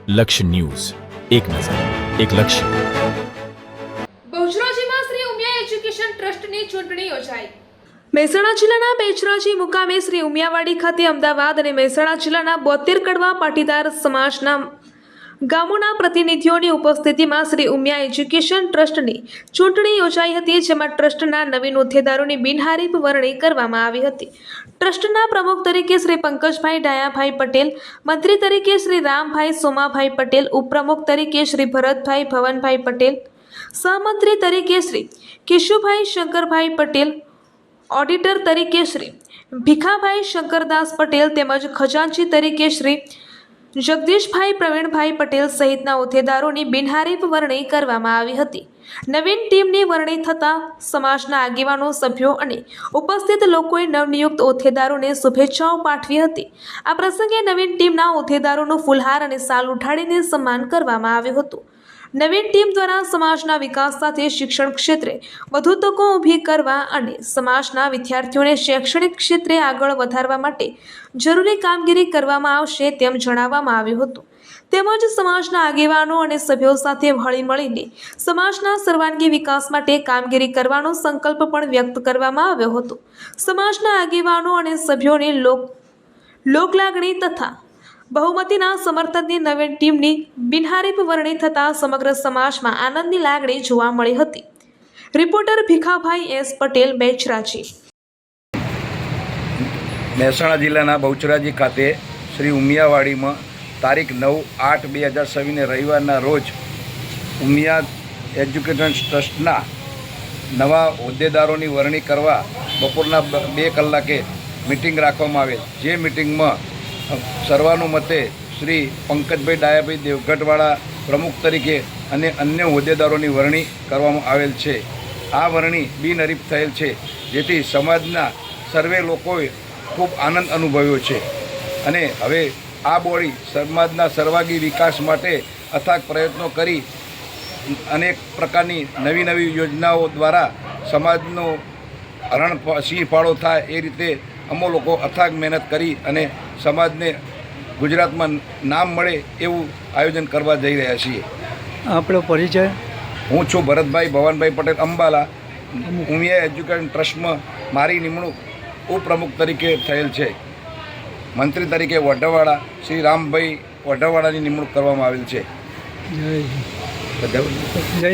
લક્ષ્ય ન્યૂઝ, એક નજર, એક લક્ષ્ય. બહુચરાજીમાં શ્રી ઉમિયા એજ્યુકેશન ટ્રસ્ટની ચૂંટણી યોજાઈ. મહેસાણા જિલ્લાના બેચરાજી મુકામે શ્રી ઉમિયાવાડી ખાતે અમદાવાદ અને મહેસાણા જિલ્લાના 72 કડવા પાટીદાર સમાજના ગામોના પ્રતિનિધિઓની ઉપસ્થિતિમાં શ્રી ઉમિયા એજ્યુકેશન ટ્રસ્ટની ચૂંટણી યોજાઈ હતી, જેમાં ટ્રસ્ટના નવીન હોદ્દેદારોની બિનહરીફ વરણી કરવામાં આવી હતી. ટ્રસ્ટના પ્રમુખ તરીકે શ્રી પંકજભાઈ ડાયાભાઈ પટેલ, મંત્રી તરીકે શ્રી રામભાઈ સોમાભાઈ પટેલ, ઉપપ્રમુખ તરીકે શ્રી ભરતભાઈ ભવનભાઈ પટેલ, સહમંત્રી તરીકે શ્રી કેશુભાઈ શંકરભાઈ પટેલ, ઓડિટર તરીકે શ્રી ભીખાભાઈ શંકરદાસ પટેલ તેમજ ખજાનચી તરીકે શ્રી જગદીશભાઈ પ્રવીણભાઈ પટેલ સહિતના હોદ્દેદારોની બિનહરીફ વરણી કરવામાં આવી હતી. નવીન ટીમની વરણી થતાં સમાજના આગેવાનો, સભ્યો અને ઉપસ્થિત લોકોએ નવનિયુક્ત હોદ્દેદારોને શુભેચ્છાઓ પાઠવી હતી. આ પ્રસંગે નવીન ટીમના હોદ્દેદારોનું ફૂલહાર અને શાલ ઉઠાડીને સન્માન કરવામાં આવ્યું હતું. નવીન ટીમ દ્વારા સમાજના વિકાસ સાથે શિક્ષણ ક્ષેત્રે વધુ તકો ઊભી કરવા અને સમાજના વિદ્યાર્થીઓને શૈક્ષણિક ક્ષેત્રે આગળ વધારવા માટે જરૂરી કામગીરી કરવામાં આવશે તેમ જણાવવામાં આવ્યું હતું. તેમજ સમાજના આગેવાનો અને સભ્યો સાથે હળીમળીને સમાજના સર્વાંગી વિકાસ માટે કામગીરી કરવાનો સંકલ્પ પણ વ્યક્ત કરવામાં આવ્યો હતો. સમાજના આગેવાનો અને સભ્યોને લોકલાગણી તથા બહુમતીના સમર્થનની નવીન ટીમની બિનહરીફ વરણી થતાં સમગ્ર સમાજમાં આનંદની લાગણી જોવા મળી હતી. Reporter Bhikhabhai S Patel, Becharaji. મહેસાણા જિલ્લાના બહુચરાજી ખાતે શ્રી ઉમિયાવાડીમાં તારીખ 9/8/2026 રવિવારના રોજ ઉમિયા એજ્યુકેશન ટ્રસ્ટના નવા હોદ્દેદારોની વરણી કરવા બપોરના 2 કલાકે મિટિંગ રાખવામાં આવેલ. જે મિટિંગમાં સર્વાનુમતે શ્રી પંકજભાઈ ડાયાભાઈ દેવગઢવાળા પ્રમુખ તરીકે અને અન્ય હોદ્દેદારોની વરણી કરવામાં આવેલ છે. આ વરણી બિનહરીફ થયેલ છે, જેથી સમાજના સર્વે લોકોએ ખૂબ આનંદ અનુભવ્યો છે અને હવે આ બોડી સમાજના સર્વાંગી વિકાસ માટે અથાગ પ્રયત્નો કરી અનેક પ્રકારની નવી યોજનાઓ દ્વારા સમાજનો સિંહ ફાળો થાય એ રીતે અમો લોકો અથાગ મહેનત કરી અને સમાજને ગુજરાતમાં નામ મળે એવું આયોજન કરવા જઈ રહ્યા છીએ. આપણો પરિચય? હું છું ભરતભાઈ ભવનભાઈ પટેલ, અંબાલા. ઉમિયા એજ્યુકેશન ટ્રસ્ટમાં મારી નિમણૂક ઉપપ્રમુખ તરીકે થયેલ છે. મંત્રી તરીકે વઢવાડા શ્રી રામભાઈ વઢવાડાની નિમણૂક કરવામાં આવેલ છે. જય